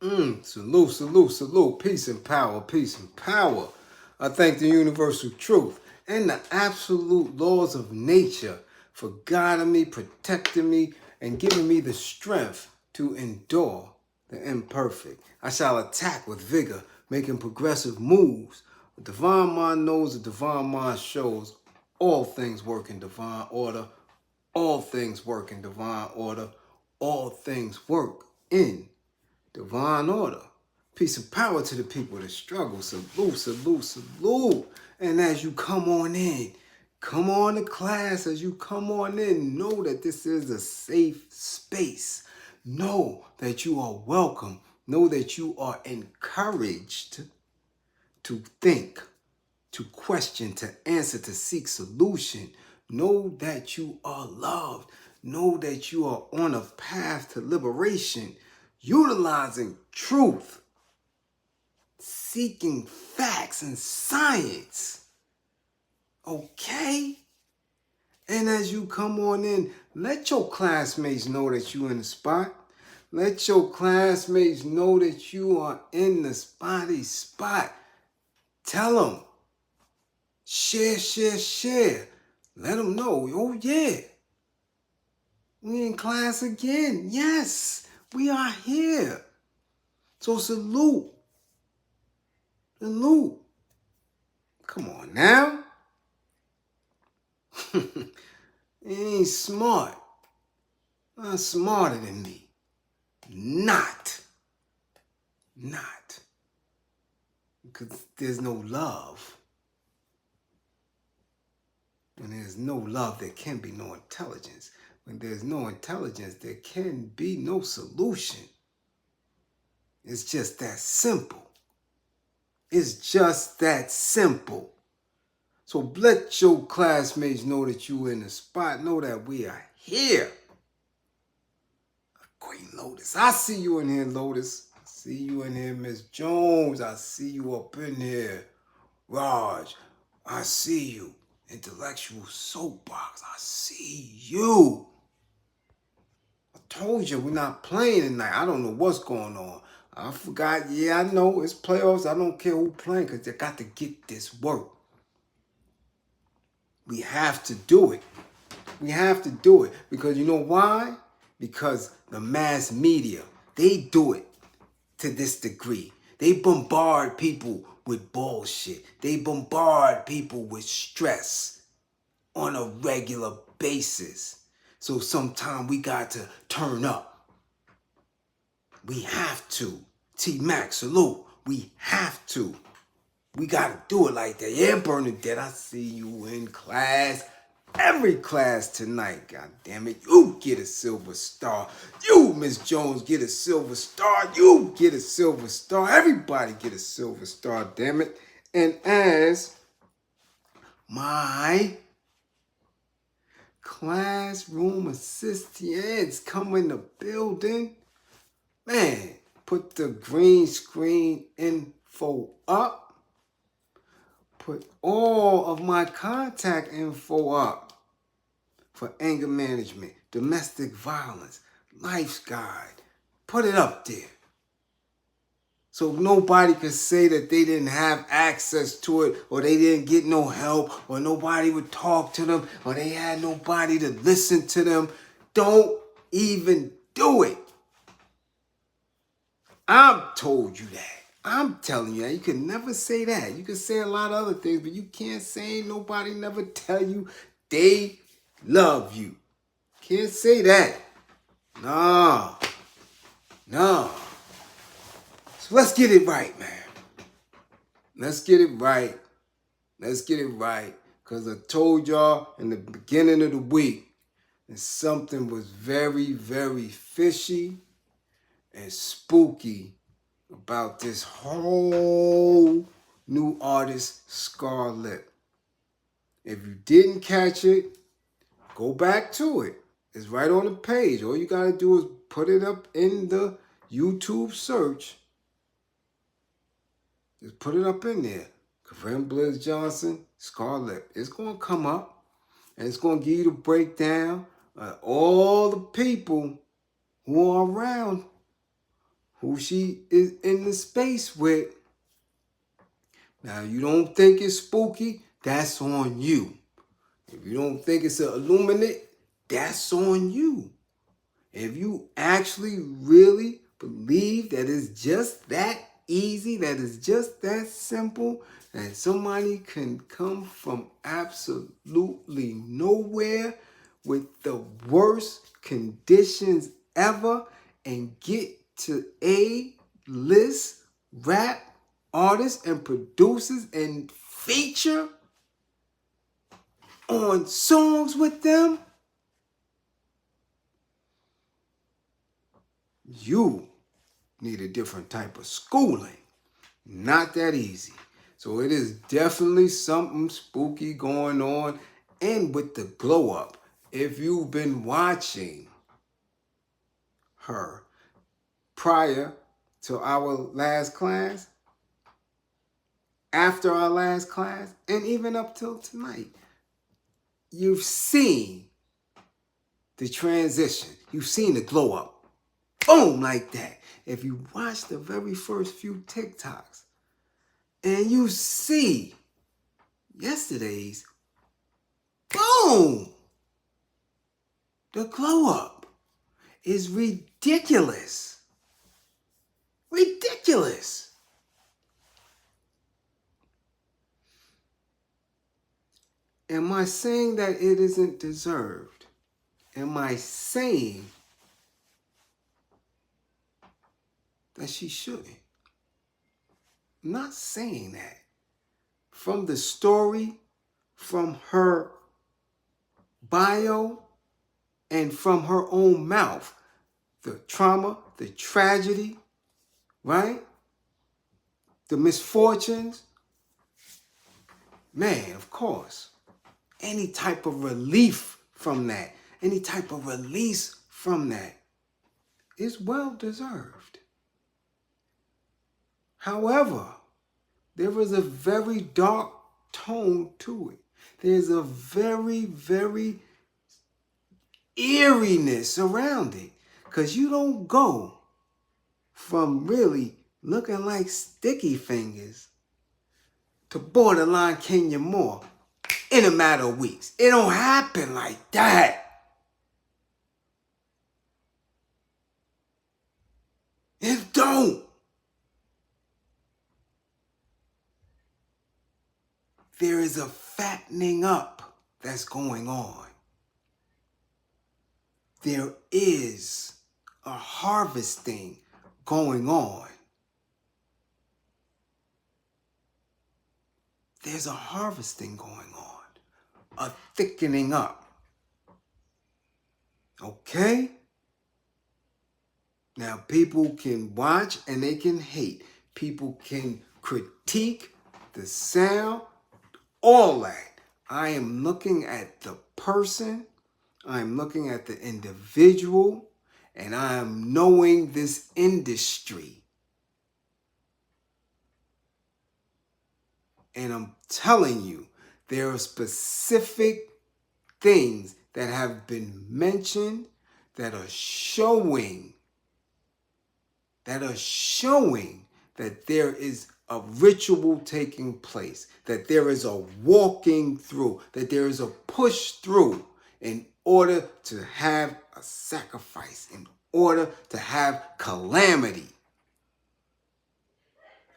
Salute, salute, salute. Peace and power, peace and power. I thank the universal truth and the absolute laws of nature for guiding me, protecting me, and giving me the strength to endure the imperfect. I shall attack with vigor, making progressive moves. A divine mind knows, a divine mind shows. All things work in divine order. All things work in divine order. All things work in divine order. Peace and power to the people that struggle. Salute, salute, salute. And as you come on to class, as you come on in, know that this is a safe space. Know that you are welcome. Know that you are encouraged to think, to question, to answer, to seek solution. Know that you are loved. Know that you are on a path to liberation, utilizing truth, seeking facts and science. Okay? And as you come on in, let your classmates know that you in the spot. Let your classmates know that you are in the spotty spot. Tell them. Share, share, share. Let them know. Oh, yeah. We in class again. Yes, we are here. So salute. Salute. Come on now. It ain't smart. Not smarter than me. Not. Because there's no love. When there's no love, there can be no intelligence. When there's no intelligence, there can be no solution. It's just that simple. It's just that simple. So let your classmates know that you in the spot. Know that we are here. Queen Lotus. I see you in here, Lotus. I see you in here, Miss Jones. I see you up in here. Raj, I see you. Intellectual soapbox. I see you. I told you we're not playing tonight. I don't know what's going on. I forgot. Yeah, I know it's playoffs. I don't care who playing because they got to get this work. We have to do it. We have to do it because you know why? Because the mass media, they do it to this degree. They bombard people with bullshit. They bombard people with stress on a regular basis. So sometimes we got to turn up. We have to. T-Mac, salute. We have to. We got to do it like that. Yeah, Bernadette, I see you in class. Every class tonight, god damn it. You get a silver star. You, Miss Jones, get a silver star. You get a silver star. Everybody get a silver star, damn it. And as my classroom assistants come in the building, man, put the green screen info up. Put all of my contact info up for anger management, domestic violence, life's guide. Put it up there. So nobody could say that they didn't have access to it or they didn't get no help or nobody would talk to them or they had nobody to listen to them. Don't even do it. I've told you that. I'm telling you that. You can never say that. You can say a lot of other things, but you can't say nobody never tell you they love you. Can't say that. No. So let's get it right, man. Let's get it right. Because I told y'all in the beginning of the week that something was very, very fishy and spooky about this whole new artist, Scarlett. If you didn't catch it, go back to it. It's right on the page. All you gotta do is put it up in the YouTube search. Just put it up in there. Karim Bliz Johnson, Scarlett. It's gonna come up and it's gonna give you the breakdown of all the people who are around who she is in the space with. Now, you don't think it's spooky, that's on you. If you don't think it's an illuminate, that's on you. If you actually really believe that it's just that easy, that it's just that simple, that somebody can come from absolutely nowhere with the worst conditions ever and get to A-list rap artists and producers and feature on songs with them, you need a different type of schooling. Not that easy. So it is definitely something spooky going on. And with the glow up, if you've been watching her prior to our last class, after our last class, and even up till tonight, you've seen the transition. You've seen the glow up. Boom, like that. If you watch the very first few TikToks and you see yesterday's, boom, the glow up is ridiculous. Ridiculous. Am I saying that it isn't deserved? Am I saying that she shouldn't? I'm not saying that. From the story, from her bio, and from her own mouth, the trauma, the tragedy, right? The misfortunes. Man, of course, any type of relief from that, any type of release from that is well deserved. However, there is a very dark tone to it. There's a very, very eeriness around it. Because you don't go from really looking like sticky fingers to borderline Kenya Moore in a matter of weeks. It don't happen like that. It don't. There is a fattening up that's going on. There is a harvesting going on. There's a harvesting going on. A thickening up. Okay? Now, people can watch and they can hate. People can critique the sound, all that. I am looking at the person. I'm looking at the individual. And I am knowing this industry. And I'm telling you, there are specific things that have been mentioned that are showing that there is a ritual taking place, that there is a walking through, that there is a push through in order to have a sacrifice, in order to have calamity.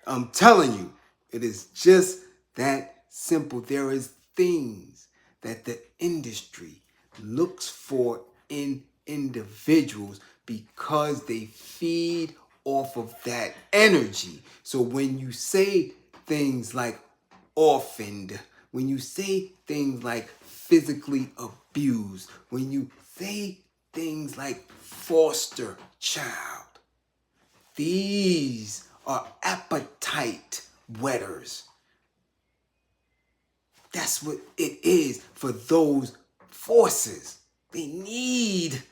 I'm telling you, it is just that simple. There is things that the industry looks for in individuals because they feed off of that energy. So when you say things like orphaned, when you say things like physically abused, when you say things like foster child, these are appetite wetters. That's what it is for those forces. They need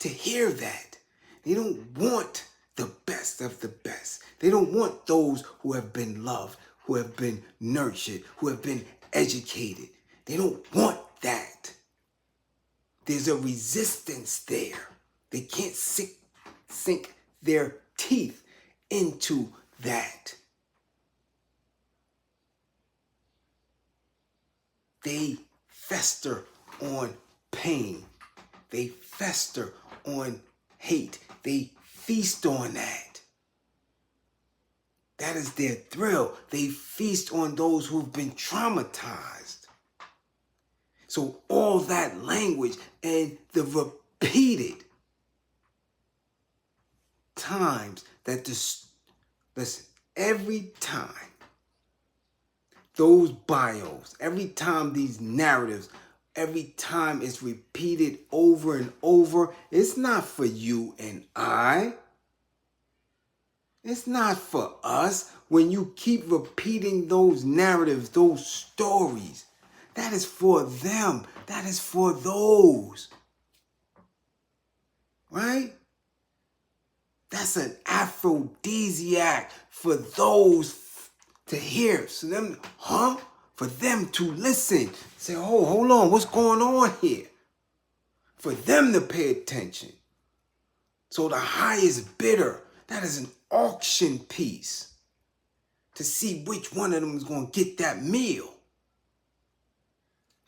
to hear that. They don't want the best of the best. They don't want those who have been loved, who have been nurtured, who have been educated. They don't want that. There's a resistance there. They can't sink their teeth into that. They fester on pain. They fester on hate. They feast on that. That is their thrill. They feast on those who've been traumatized. So all that language and the repeated times that listen, every time those bios, every time these narratives, every time it's repeated over and over, it's not for you and I. It's not for us. When you keep repeating those narratives, those stories, that is for them. That is for those. Right? That's an aphrodisiac for those to hear. So them, for them to listen. Say, oh, hold on, what's going on here? For them to pay attention. So the highest bidder, that is an auction piece to see which one of them is going to get that meal.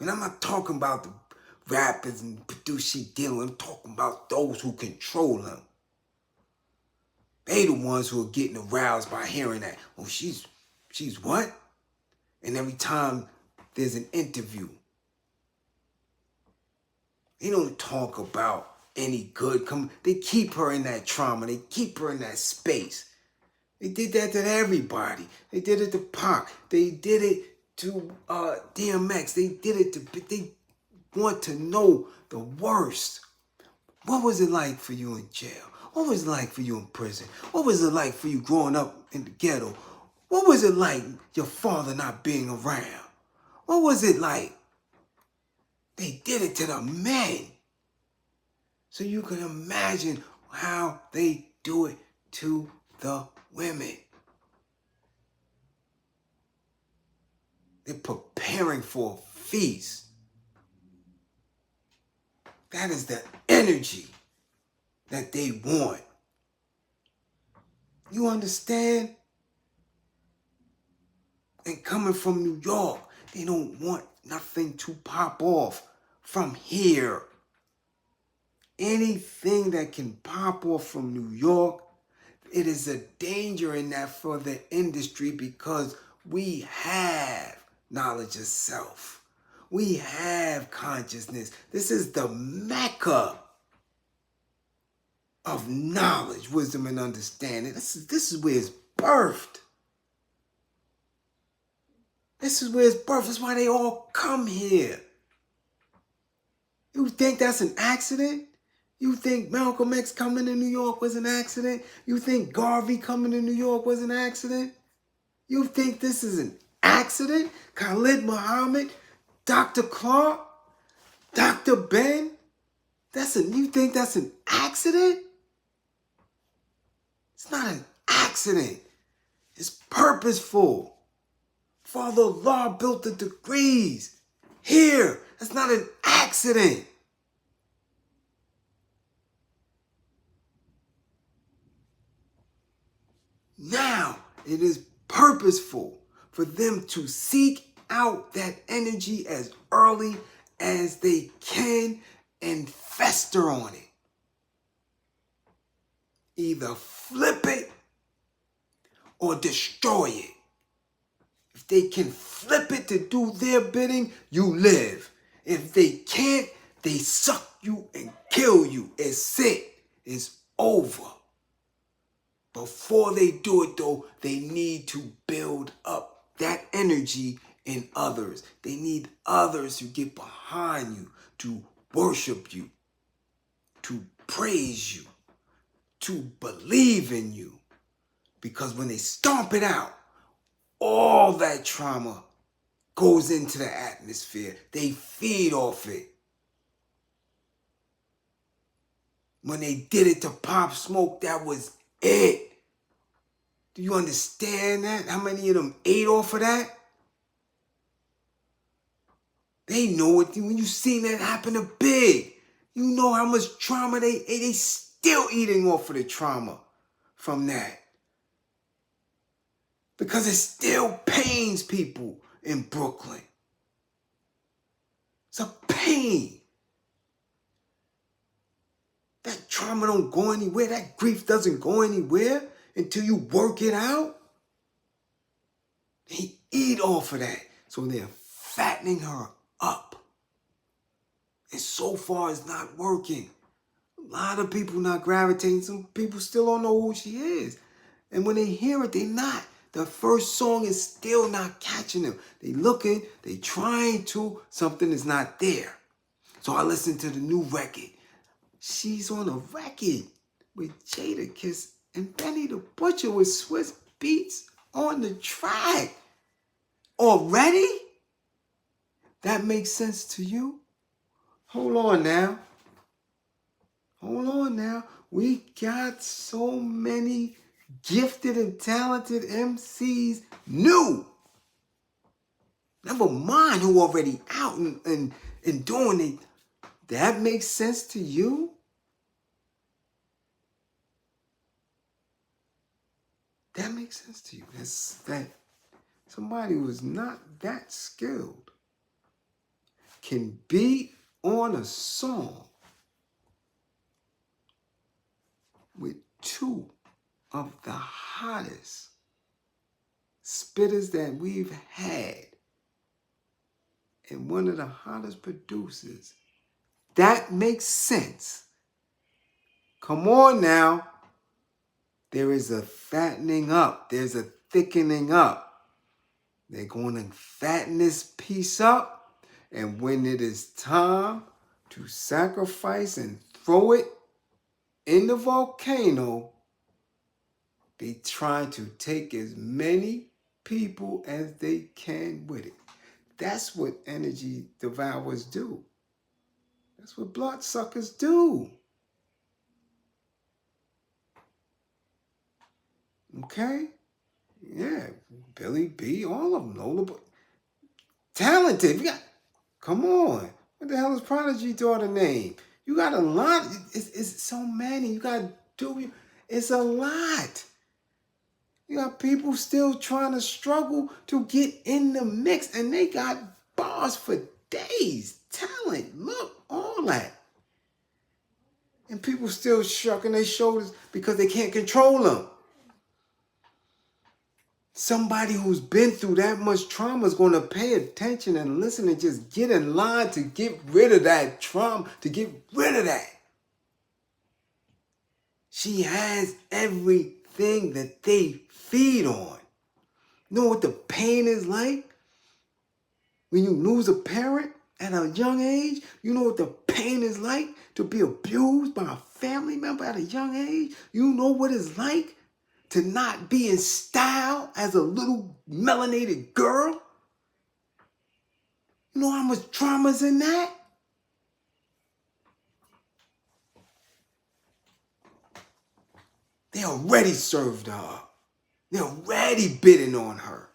And I'm not talking about the rappers and producers dealing. I'm talking about those who control them. They the ones who are getting aroused by hearing that. Oh, she's what? And every time there's an interview, they don't talk about any good. They keep her in that trauma. They keep her in that space. They did that to everybody. They did it to Pac. They did it to DMX. They did it to. They want to know the worst. What was it like for you in jail? What was it like for you in prison? What was it like for you growing up in the ghetto? What was it like your father not being around? What was it like? They did it to the men. So you can imagine how they do it to the women. They're preparing for a feast. That is the energy that they want. You understand? And coming from New York, they don't want nothing to pop off from here. Anything that can pop off from New York, it is a danger in that for the industry because we have knowledge of self. We have consciousness. This is the Mecca of knowledge, wisdom, and understanding. This is where it's birthed. This is where it's birthed. That's why they all come here. You think that's an accident? You think Malcolm X coming to New York was an accident? You think Garvey coming to New York was an accident? You think this is an accident? Khalid Muhammad, Dr. Clark, Dr. Ben? You think that's an accident? It's not an accident. It's purposeful. Father Allah built the degrees here. That's not an accident. Now, it is purposeful for them to seek out that energy as early as they can and fester on it. Either flip it or destroy it. If they can flip it to do their bidding, you live. If they can't, they suck you and kill you. It's it. It's over. Before they do it, though, they need to build up that energy in others. They need others to get behind you, to worship you, to praise you, to believe in you. Because when they stomp it out, all that trauma goes into the atmosphere. They feed off it. When they did it to Pop Smoke, that was it. Do you understand that? How many of them ate off of that? They know it. When you seen that happen to Big, you know how much trauma they ate. They still eating off of the trauma from that. Because it still pains people in Brooklyn. It's a pain. That trauma don't go anywhere. That grief doesn't go anywhere until you work it out. They eat off of that. So they're fattening her up. And so far it's not working. A lot of people not gravitating. Some people still don't know who she is. And when they hear it, they not. The first song is still not catching them. They looking, they trying to, something is not there. So I listened to the new record. She's on a record with Jadakiss and Benny the Butcher with Swiss Beats on the track. Already? That makes sense to you? Hold on now. Hold on now. We got so many gifted and talented MCs new. Never mind who already out and doing it. That makes sense to you? That makes sense to you. That somebody who is not that skilled can be on a song with two of the hottest spitters that we've had and one of the hottest producers. That makes sense. Come on now. There is a fattening up. There's a thickening up. They're going to fatten this piece up. And when it is time to sacrifice and throw it in the volcano, they try to take as many people as they can with it. That's what energy devourers do. That's what bloodsuckers do. Okay? Yeah. Billy B, all of them. Lola, talented. You got, come on. What the hell is Prodigy daughter name? You got a lot. It's so many. You got to do. It's a lot. You got people still trying to struggle to get in the mix. And they got bars for days. Talent. Look, all that. And people still shrugging their shoulders because they can't control them. Somebody who's been through that much trauma is going to pay attention and listen and just get in line to get rid of that trauma, to get rid of that. She has everything that they feed on. You know what the pain is like? When you lose a parent at a young age, you know what the pain is like to be abused by a family member at a young age? You know what it's like to not be in style as a little melanated girl? You know how much trauma's in that? They already served her up. They're already bidding on her.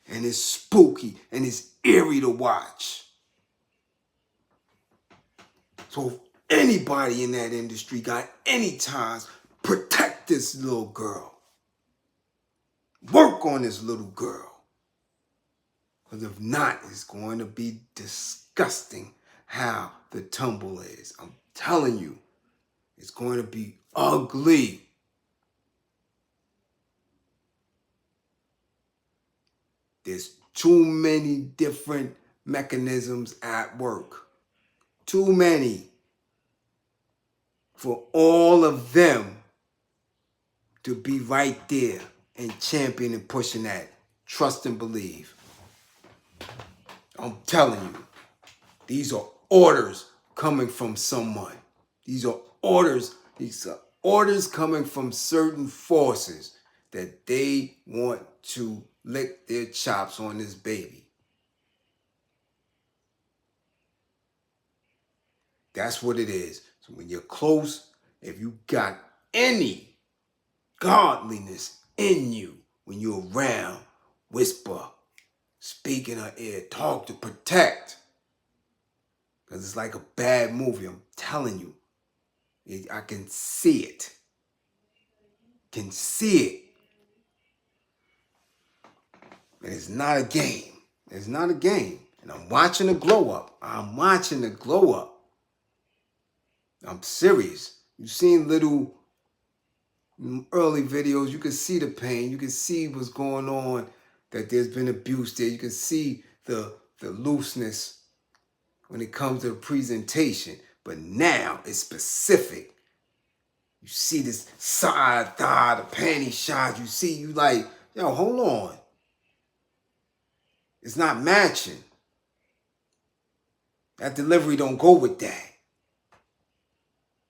And it's spooky and it's eerie to watch. So if anybody in that industry got any ties, protect this little girl. Work on this little girl. Because if not, it's going to be disgusting how the tumble is. I'm telling you, it's going to be ugly. There's too many different mechanisms at work. Too many. For all of them to be right there and champion and pushing that. Trust and believe. I'm telling you, these are orders coming from someone. These are orders coming from certain forces that they want to lick their chops on this baby. That's what it is. So when you're close, if you got any godliness in you, when you're around, whisper, speak in her ear, talk to protect. Because it's like a bad movie. I'm telling you. I can see it. can see it. And it's not a game. It's not a game. And I'm watching the glow up. I'm watching the glow up. I'm serious. You've seen little early videos. You can see the pain. You can see what's going on, that there's been abuse there. You can see the looseness when it comes to the presentation. But now it's specific. You see this side thigh, the panty shot. You see, you like, yo, hold on. It's not matching. That delivery don't go with that.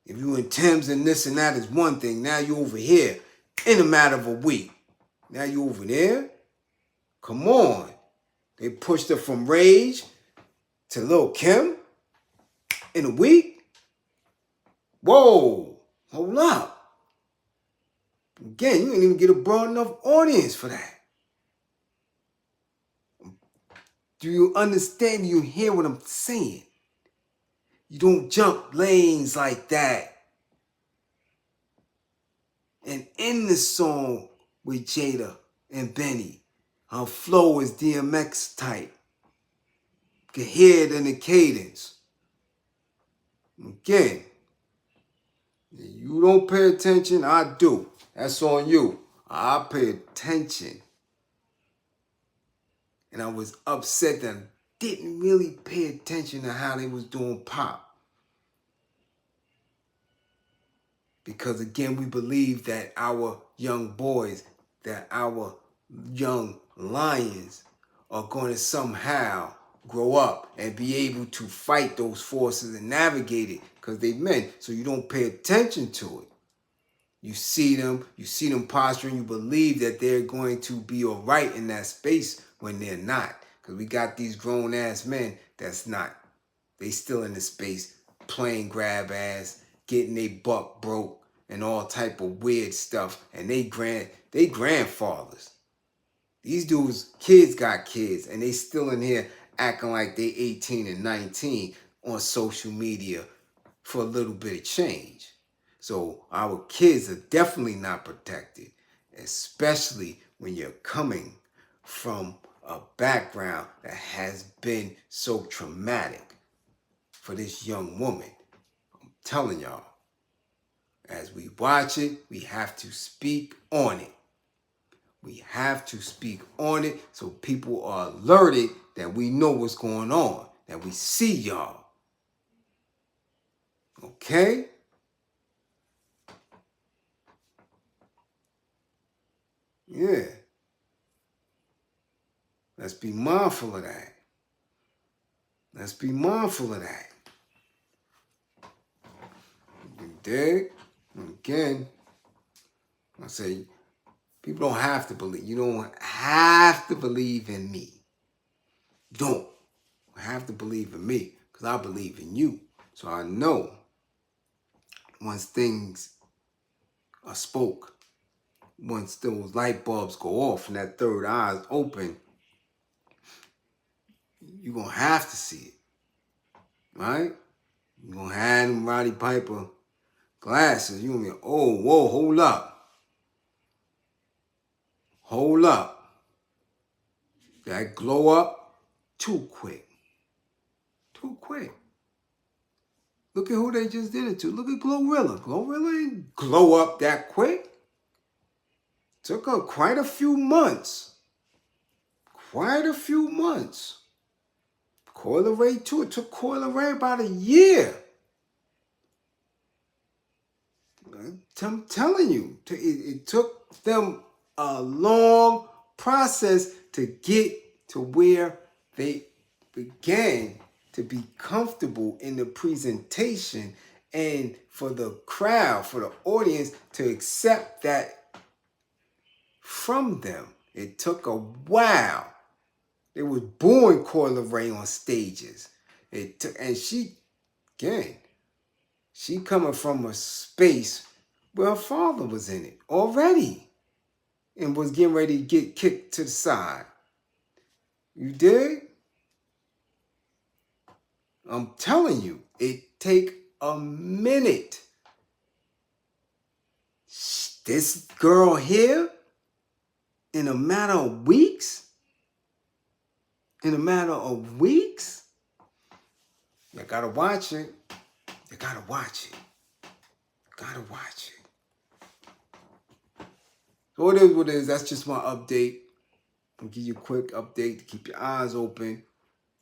If you in Tim's and this and that is one thing. Now you over here in a matter of a week. Now you over there. Come on. They pushed her from Rage to Lil' Kim in a week. Whoa. Hold up. Again, you ain't even get a broad enough audience for that. Do you understand? Do you hear what I'm saying? You don't jump lanes like that. And in the song with Jada and Benny, her flow is DMX type. You can hear it in the cadence. Again, you don't pay attention, I do. That's on you. I pay attention. And I was upset that I didn't really pay attention to how they was doing pop. Because again, we believe that our young boys, that our young lions are going to somehow grow up and be able to fight those forces and navigate it, because they men. So you don't pay attention to it. You see them posturing, you believe that they're going to be all right in that space when they're not. Because we got these grown-ass men that's not. They still in the space playing grab ass, getting their buck broke, and all type of weird stuff. And they grandfathers. These dudes, kids got kids, and they still in here acting like they 18 and 19 on social media for a little bit of change. So our kids are definitely not protected, especially when you're coming from a background that has been so traumatic for this young woman. I'm telling y'all, as we watch it, we have to speak on it. We have to speak on it so people are alerted that we know what's going on, that we see y'all. Okay? Yeah. Let's be mindful of that. Let's be mindful of that. You dig? Again, I say, people don't have to believe. You don't have to believe in me. You don't have to believe in me, because I believe in you. So I know once things are spoke, once those light bulbs go off and that third eye is open, you're going to have to see it. Right? You're going to have them Roddy Piper glasses. You're going to be, oh, whoa, hold up. Hold up. That glow up too quick. Too quick. Look at who they just did it to. Look at Glorilla. Glorilla ain't glow up that quick. Took her quite a few months. Quite a few months. Coil Ray too. It took Coil Ray about a year. I'm telling you, it took them a long process to get to where they began to be comfortable in the presentation, and for the crowd, for the audience to accept that from them. It took a while. They was booing Coil Ray on stages. And she, again, she coming from a space where her father was in it already and was getting ready to get kicked to the side. You dig? I'm telling you, it take a minute. this girl here, in a matter of weeks, you gotta watch it. You gotta watch it. Gotta watch it. So it is what it is. That's just my update. I'll give you a quick update to keep your eyes open,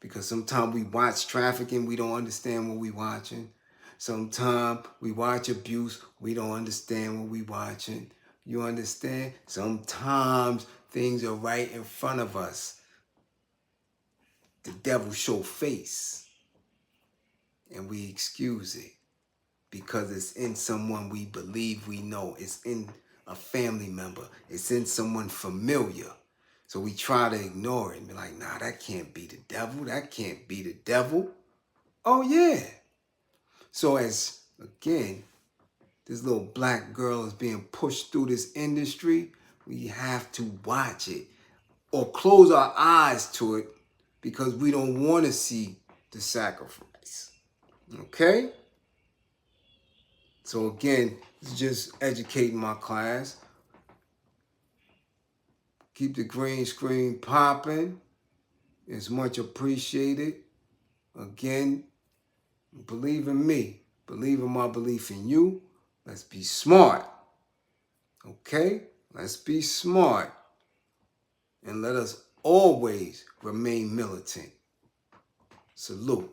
because sometimes we watch trafficking, we don't understand what we watching. Sometimes we watch abuse, we don't understand what we watching. You understand? Sometimes things are right in front of us. The devil show face, and we excuse it because it's in someone we believe we know. It's in a family member. It's in someone familiar. So we try to ignore it and be like, nah, that can't be the devil. That can't be the devil. Oh, yeah. So as, again, this little black girl is being pushed through this industry, we have to watch it or close our eyes to it because we don't want to see the sacrifice. Okay? So again, it's just educating my class. Keep the green screen popping. It's much appreciated. Again, believe in me. Believe in my belief in you. Let's be smart. Okay? Let's be smart. And let us always remain militant. Salute.